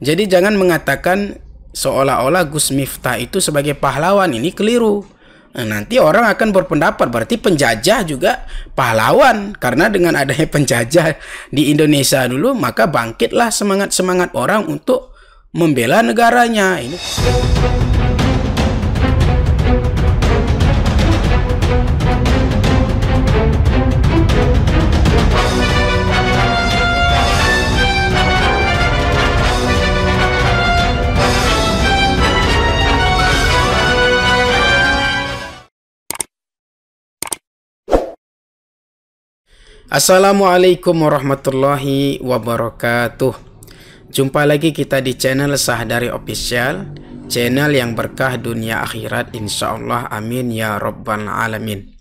Jadi jangan mengatakan seolah-olah Gus Miftah itu sebagai pahlawan, ini keliru. Nah, nanti orang akan berpendapat berarti penjajah juga pahlawan, karena dengan adanya penjajah di Indonesia dulu, maka bangkitlah semangat-semangat orang untuk membela negaranya. Ini Assalamualaikum warahmatullahi wabarakatuh. Jumpa lagi kita di channel Sahdari Official, channel yang berkah dunia akhirat insyaallah, amin ya rabbal alamin.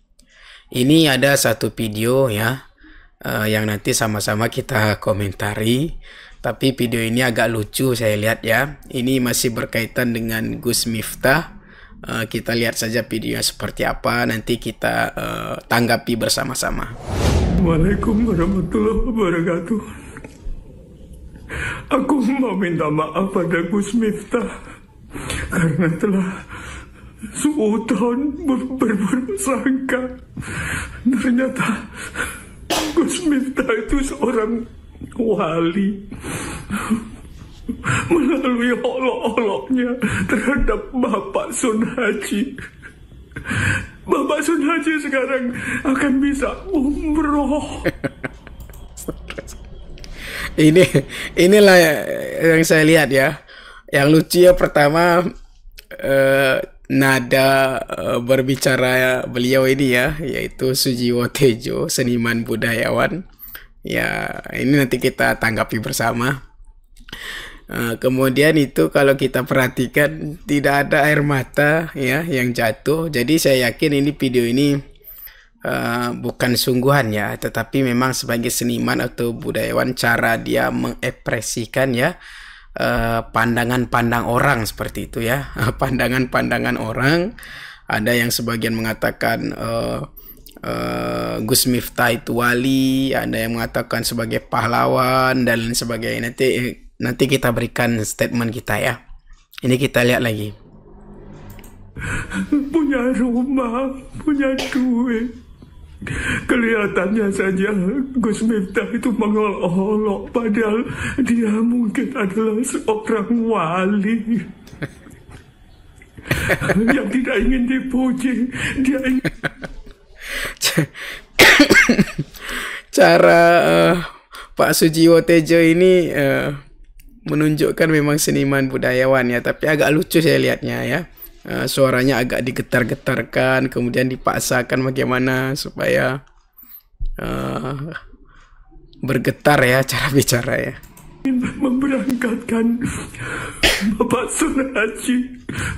Ini ada satu video ya, yang nanti sama-sama kita komentari. Tapi video ini agak lucu saya lihat ya. Ini masih berkaitan dengan Gus Miftah. Kita lihat saja videonya seperti apa, nanti kita tanggapi bersama-sama. Assalamualaikum warahmatullahi wabarakatuh. Aku mau minta maaf pada Gus Miftah karena telah suudzon berburuk sangka. Ternyata Gus Miftah itu seorang wali. Melalui olok-oloknya terhadap Bapak Sun Haji, Bapak Sun Haji sekarang akan bisa umroh. Inilah yang saya lihat ya. Yang lucu ya, pertama nada berbicara beliau ini ya, yaitu Sujiwo Tejo, seniman budayawan. Ya, ini nanti kita tanggapi bersama. Kemudian itu kalau kita perhatikan tidak ada air mata ya yang jatuh. Jadi saya yakin ini video ini bukan sungguhan ya, tetapi memang sebagai seniman atau budayawan cara dia mengekspresikan ya pandangan-pandang orang seperti itu ya. Pandangan-pandangan orang, ada yang sebagian mengatakan Gus Miftah itu wali, ada yang mengatakan sebagai pahlawan dan lain sebagainya. Nanti kita berikan statement kita ya. Ini kita lihat lagi. Punya rumah, punya duit. Kelihatannya saja Gus Miftah itu mengolok-olok, padahal dia mungkin adalah seorang wali. Yang tidak ingin dipuji, dia ingin... Cara Pak Sujiwo Tejo ini menunjukkan memang seniman budayawan ya, tapi agak lucu saya lihatnya ya. Suaranya agak digetar-getarkan, kemudian dipaksakan bagaimana supaya bergetar ya cara bicara ya. Memberangkatkan Bapak Sun Haji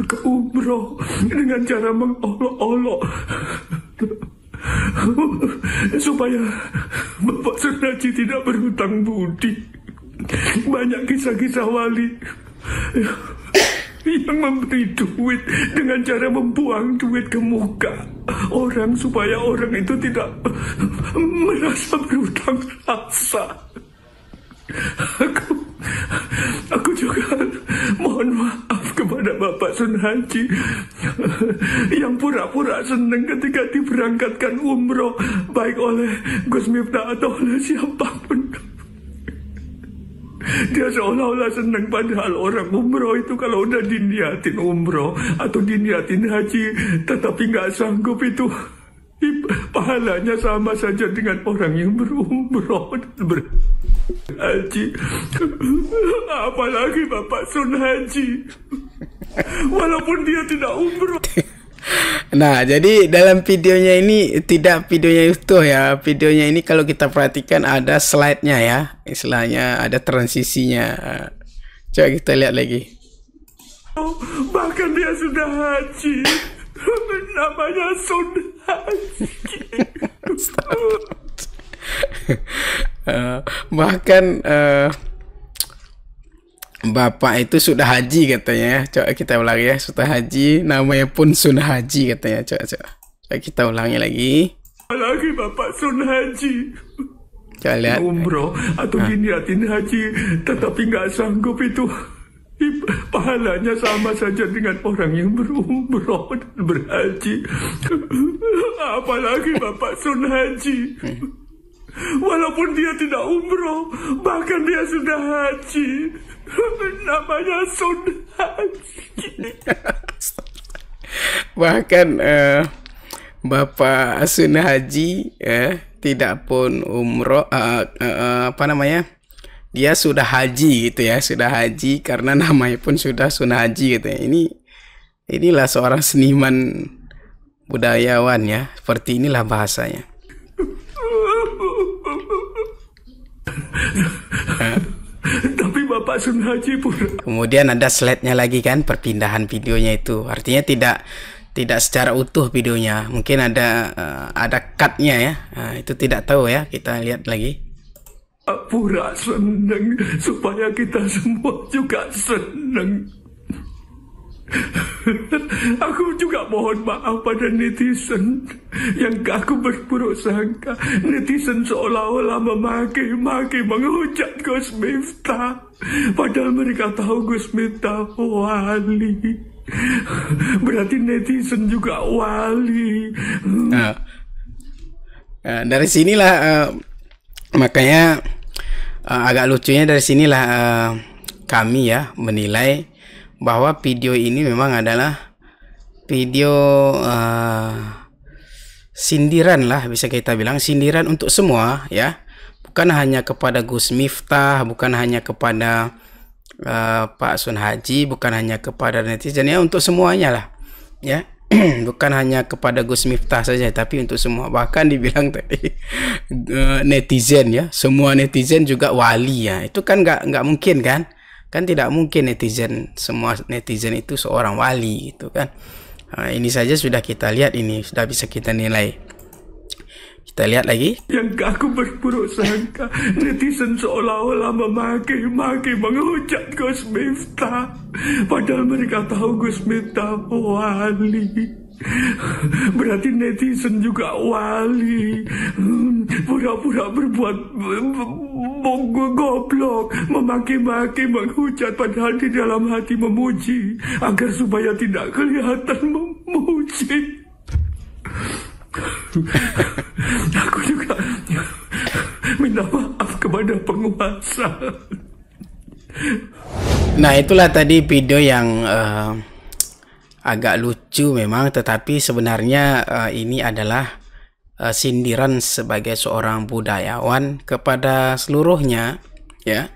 ke umroh dengan cara mengolok-olok supaya Bapak Sun Haji tidak berhutang budi. Banyak kisah-kisah wali yang memberi duit dengan cara membuang duit ke muka orang supaya orang itu tidak merasa berhutang rasa. Aku juga mohon maaf kepada Bapak Sun Haji yang pura-pura senang ketika diberangkatkan umroh, baik oleh Gus Miftah atau oleh siapapun. Dia seolah-olah senang, padahal orang umroh itu kalau udah diniatin umroh atau diniatin haji tetapi nggak sanggup, itu pahalanya sama saja dengan orang yang berumroh dan berhaji. Apalagi Bapak Sun Haji, walaupun dia tidak umroh. Nah, jadi dalam videonya ini tidak videonya utuh ya. Videonya ini kalau kita perhatikan ada slide-nya ya. Istilahnya ada transisinya. Coba kita lihat lagi. Bahkan dia sudah haji. Namanya Sun Haji. Bahkan Bapak itu sudah haji katanya ya. Coba kita ulangi ya, sudah haji, namanya pun Sun Haji katanya. Coba kita ulangi lagi. Apalagi Bapak Sun Haji. Coba lihat. umroh atau diniatin haji tetapi nggak sanggup itu, pahalanya sama saja dengan orang yang berumroh dan berhaji. Apalagi Bapak Sun Haji. Walaupun dia tidak umroh, bahkan dia sudah haji. Namanya Sun Haji. Bahkan Bapak Sun Haji tidak pun umroh, dia sudah haji gitu ya, sudah haji karena namanya pun sudah Sun Haji gitu ya. Inilah seorang seniman budayawan ya, seperti inilah bahasanya. Tapi Bapak Sun Haji pun. Kemudian ada slide-nya lagi kan, perpindahan videonya itu. Artinya tidak secara utuh videonya. Mungkin ada cut-nya ya. Itu tidak tahu ya. Kita lihat lagi. Pura seneng supaya kita semua juga seneng. Aku juga mohon maaf pada netizen yang aku berburuk sangka. Netizen seolah-olah memaki-maki, menghujat Gus Miftah, padahal mereka tahu Gus Miftah wali. Berarti netizen juga wali. Dari sinilah makanya agak lucunya dari sinilah kami ya menilai bahwa video ini memang adalah video sindiran lah, bisa kita bilang sindiran untuk semua ya, bukan hanya kepada Gus Miftah, bukan hanya kepada Pak Sun Haji, bukan hanya kepada netizen ya, untuk semuanya lah ya. Bukan hanya kepada Gus Miftah saja, tapi untuk semua. Bahkan dibilang tadi netizen ya, semua netizen juga wali ya. Itu kan nggak mungkin kan? Kan tidak mungkin semua netizen itu seorang wali gitu kan. Ini saja sudah kita lihat, ini sudah bisa kita nilai. Kita lihat lagi. Yang aku berburuk sangka, netizen seolah-olah memaki-maki, menghujat Gus Miftah, padahal mereka tahu Gus Miftah wali. Berarti netizen juga wali. Pura-pura berbuat goblok, memaki-maki, menghujat, padahal di dalam hati memuji, agar supaya tidak kelihatan memuji. Aku juga minta maaf kepada penguasa. Nah, itulah tadi video yang agak lucu memang, tetapi sebenarnya ini adalah sindiran sebagai seorang budayawan kepada seluruhnya ya.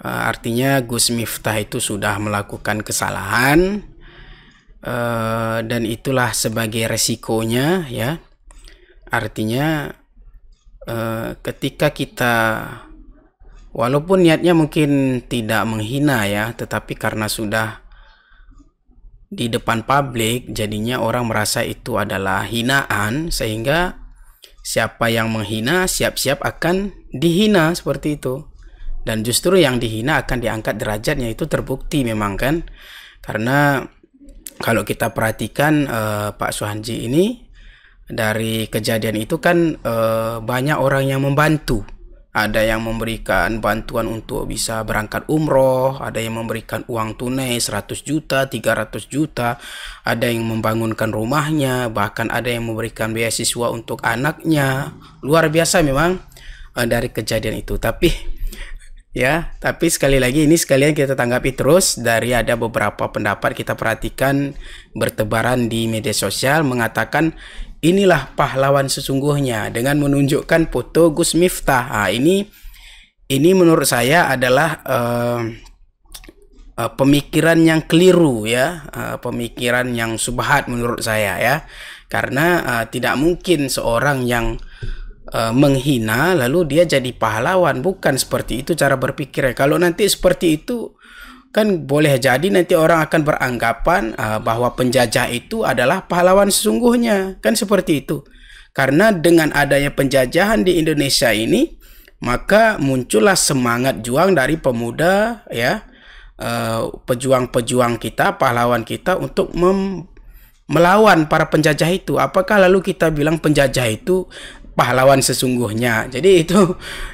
Artinya Gus Miftah itu sudah melakukan kesalahan, dan itulah sebagai resikonya ya. Artinya ketika kita walaupun niatnya mungkin tidak menghina ya, tetapi karena sudah di depan publik, jadinya orang merasa itu adalah hinaan, sehingga siapa yang menghina siap-siap akan dihina seperti itu. Dan justru yang dihina akan diangkat derajatnya, itu terbukti memang kan. Karena kalau kita perhatikan Pak Sun Haji ini, dari kejadian itu kan banyak orang yang membantu. Ada yang memberikan bantuan untuk bisa berangkat umroh, ada yang memberikan uang tunai 100 juta, 300 juta, ada yang membangunkan rumahnya, bahkan ada yang memberikan beasiswa untuk anaknya. Luar biasa memang dari kejadian itu. Tapi sekali lagi ini sekalian kita tanggapi terus dari ada beberapa pendapat kita perhatikan bertebaran di media sosial mengatakan inilah pahlawan sesungguhnya dengan menunjukkan foto Gus Miftah. Ini menurut saya adalah pemikiran yang keliru ya, pemikiran yang subhat menurut saya ya. Karena tidak mungkin seorang yang menghina lalu dia jadi pahlawan, bukan seperti itu cara berpikirnya. Kalau nanti seperti itu kan boleh jadi nanti orang akan beranggapan bahwa penjajah itu adalah pahlawan sesungguhnya, kan seperti itu. Karena dengan adanya penjajahan di Indonesia ini, maka muncullah semangat juang dari pemuda ya, pejuang-pejuang kita, pahlawan kita untuk melawan para penjajah itu. Apakah lalu kita bilang penjajah itu pahlawan sesungguhnya. Jadi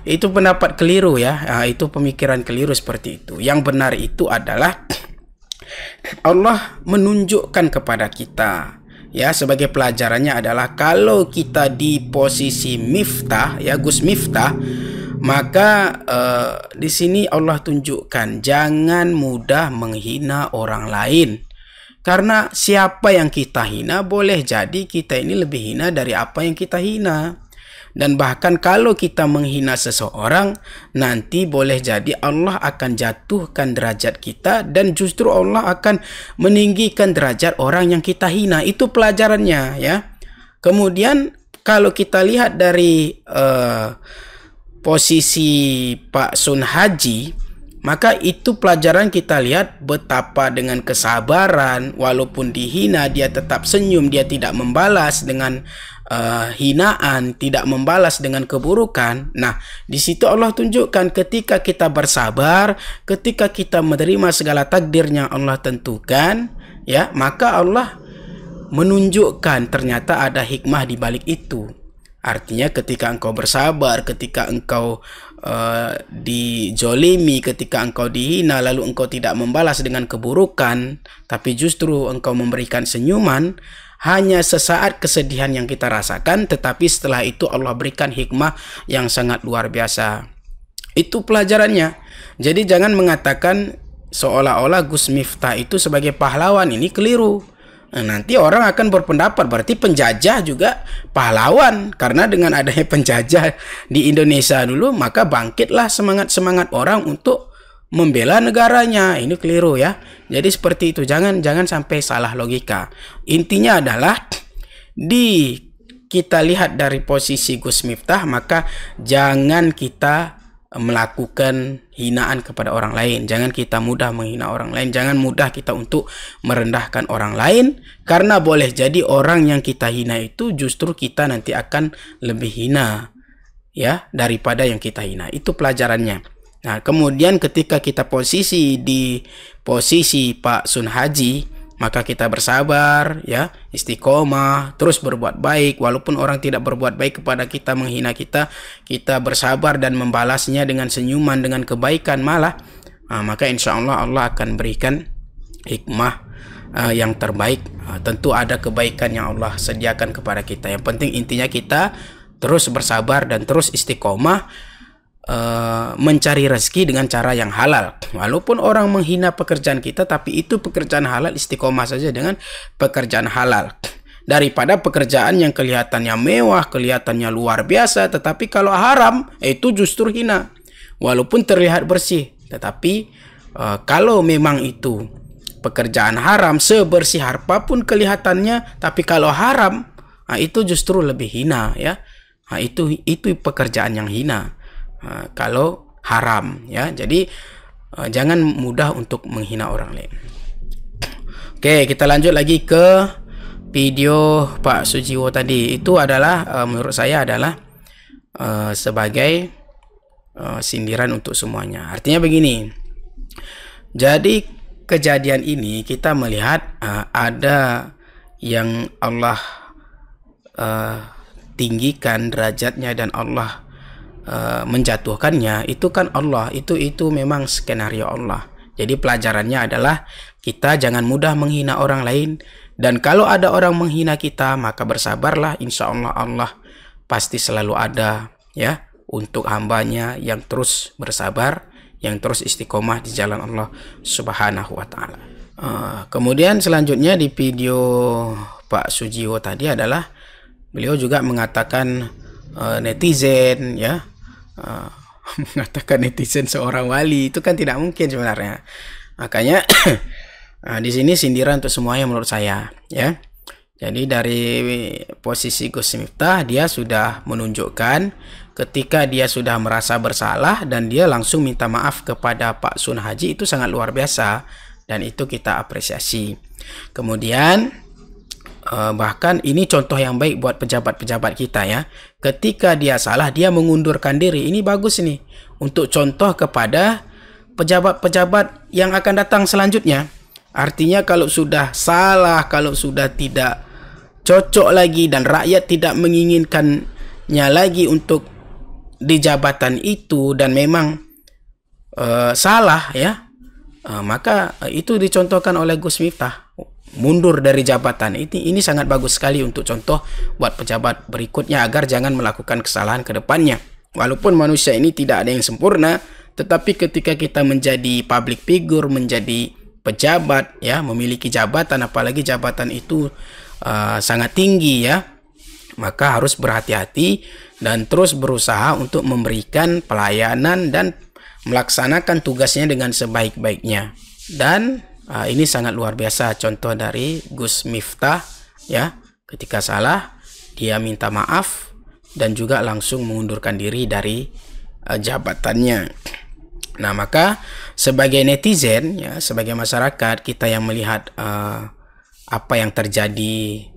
itu pendapat keliru ya. Itu pemikiran keliru seperti itu. Yang benar itu adalah Allah menunjukkan kepada kita ya, sebagai pelajarannya adalah kalau kita di posisi Miftah ya, Gus Miftah, maka di sini Allah tunjukkan jangan mudah menghina orang lain. Karena siapa yang kita hina, boleh jadi kita ini lebih hina dari apa yang kita hina. Dan bahkan kalau kita menghina seseorang, nanti boleh jadi Allah akan jatuhkan derajat kita, dan justru Allah akan meninggikan derajat orang yang kita hina. Itu pelajarannya ya. Kemudian kalau kita lihat dari posisi Pak Sun Haji, maka itu pelajaran kita lihat betapa dengan kesabaran, walaupun dihina dia tetap senyum, dia tidak membalas dengan hinaan, tidak membalas dengan keburukan. Nah, di situ Allah tunjukkan ketika kita bersabar, ketika kita menerima segala takdir yang Allah tentukan, ya, maka Allah menunjukkan ternyata ada hikmah di balik itu. Artinya ketika engkau bersabar, ketika engkau dijolimi, ketika engkau dihina, lalu engkau tidak membalas dengan keburukan, tapi justru engkau memberikan senyuman, hanya sesaat kesedihan yang kita rasakan, tetapi setelah itu Allah berikan hikmah yang sangat luar biasa. Itu pelajarannya. Jadi jangan mengatakan seolah-olah Gus Miftah itu sebagai pahlawan, ini keliru. Nah, nanti orang akan berpendapat berarti penjajah juga pahlawan, karena dengan adanya penjajah di Indonesia dulu, maka bangkitlah semangat orang untuk membela negaranya. Ini keliru ya. Jadi seperti itu, jangan sampai salah logika. Intinya adalah kita lihat dari posisi Gus Miftah, maka jangan kita melakukan hinaan kepada orang lain. Jangan kita mudah menghina orang lain. Jangan mudah kita untuk merendahkan orang lain, karena boleh jadi orang yang kita hina itu justru kita nanti akan lebih hina ya daripada yang kita hina. Itu pelajarannya. Nah, kemudian ketika kita di posisi Pak Sun Haji, maka kita bersabar ya, istiqomah, terus berbuat baik walaupun orang tidak berbuat baik kepada kita, menghina kita, kita bersabar dan membalasnya dengan senyuman, dengan kebaikan malah, maka insya Allah Allah akan berikan hikmah yang terbaik. Tentu ada kebaikan yang Allah sediakan kepada kita. Yang penting intinya kita terus bersabar dan terus istiqomah, mencari rezeki dengan cara yang halal. Walaupun orang menghina pekerjaan kita, tapi itu pekerjaan halal, istiqomah saja dengan pekerjaan halal, daripada pekerjaan yang kelihatannya mewah, kelihatannya luar biasa, tetapi kalau haram itu justru hina. Walaupun terlihat bersih, tetapi kalau memang itu pekerjaan haram, sebersih apapun kelihatannya, tapi kalau haram, itu justru lebih hina ya. Itu pekerjaan yang hina kalau haram ya. Jadi jangan mudah untuk menghina orang lain. Oke, kita lanjut lagi ke video Pak Sujiwo tadi. Itu adalah menurut saya adalah sebagai sindiran untuk semuanya. Artinya begini. Jadi kejadian ini kita melihat ada yang Allah tinggikan derajatnya dan Allah menjatuhkannya, itu kan Allah, itu memang skenario Allah. Jadi pelajarannya adalah kita jangan mudah menghina orang lain, dan kalau ada orang menghina kita maka bersabarlah, insya Allah Allah pasti selalu ada ya untuk hambanya yang terus bersabar, yang terus istiqomah di jalan Allah Subhanahu wa Ta'ala. Kemudian selanjutnya di video Pak Sujiwo tadi adalah beliau juga mengatakan netizen ya, mengatakan netizen seorang wali, itu kan tidak mungkin sebenarnya. Makanya di sini sindiran untuk semuanya menurut saya ya. Jadi dari posisi Gus Miftah, dia sudah menunjukkan ketika dia sudah merasa bersalah dan dia langsung minta maaf kepada Pak Sun Haji, itu sangat luar biasa dan itu kita apresiasi. Kemudian bahkan ini contoh yang baik buat pejabat-pejabat kita ya. Ketika dia salah, dia mengundurkan diri. Ini bagus nih untuk contoh kepada pejabat-pejabat yang akan datang selanjutnya. Artinya kalau sudah salah, kalau sudah tidak cocok lagi dan rakyat tidak menginginkan seandainya lagi untuk di jabatan itu dan memang salah ya, maka itu dicontohkan oleh Gus Miftah, mundur dari jabatan. Ini sangat bagus sekali untuk contoh buat pejabat berikutnya agar jangan melakukan kesalahan ke depannya. Walaupun manusia ini tidak ada yang sempurna, tetapi ketika kita menjadi public figure, menjadi pejabat ya, memiliki jabatan, apalagi jabatan itu sangat tinggi ya, maka harus berhati-hati dan terus berusaha untuk memberikan pelayanan dan melaksanakan tugasnya dengan sebaik-baiknya. Dan ini sangat luar biasa contoh dari Gus Miftah ya, ketika salah dia minta maaf dan juga langsung mengundurkan diri dari jabatannya. Nah, maka sebagai netizen ya, sebagai masyarakat kita yang melihat apa yang terjadi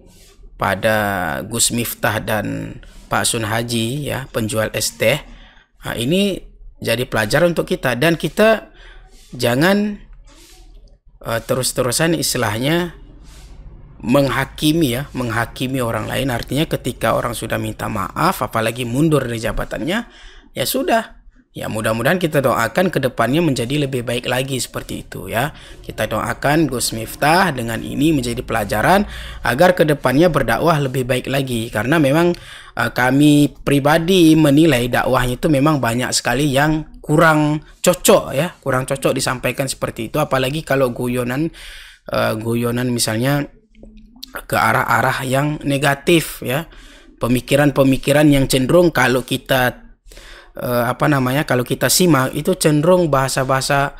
pada Gus Miftah dan Pak Sun Haji ya, penjual es teh, ini jadi pelajaran untuk kita, dan kita jangan terus-terusan istilahnya menghakimi orang lain. Artinya ketika orang sudah minta maaf apalagi mundur dari jabatannya, ya sudah, ya mudah-mudahan kita doakan ke depannya menjadi lebih baik lagi seperti itu ya. Kita doakan Gus Miftah dengan ini menjadi pelajaran agar ke depannya berdakwah lebih baik lagi, karena memang kami pribadi menilai dakwahnya itu memang banyak sekali yang kurang cocok ya, kurang cocok disampaikan seperti itu, apalagi kalau guyonan misalnya ke arah-arah yang negatif ya, pemikiran-pemikiran yang cenderung kalau kita kalau kita simak itu cenderung bahasa-bahasa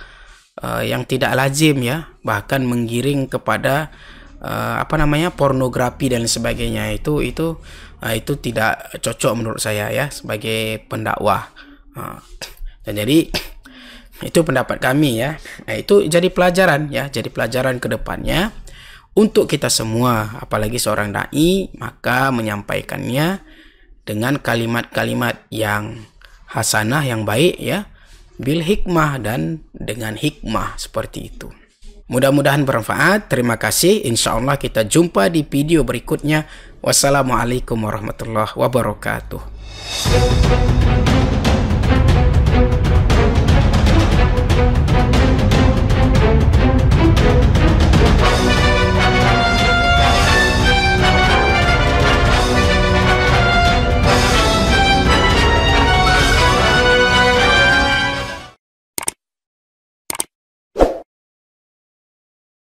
yang tidak lazim ya, bahkan menggiring kepada pornografi dan sebagainya. Itu tidak cocok menurut saya ya sebagai pendakwah. Dan jadi itu pendapat kami ya. Nah, itu jadi pelajaran ya, jadi pelajaran ke depannya untuk kita semua, apalagi seorang dai, maka menyampaikannya dengan kalimat-kalimat yang hasanah, yang baik ya, bil hikmah, dan dengan hikmah seperti itu. Mudah-mudahan bermanfaat. Terima kasih. Insya Allah kita jumpa di video berikutnya. Wassalamualaikum warahmatullahi wabarakatuh.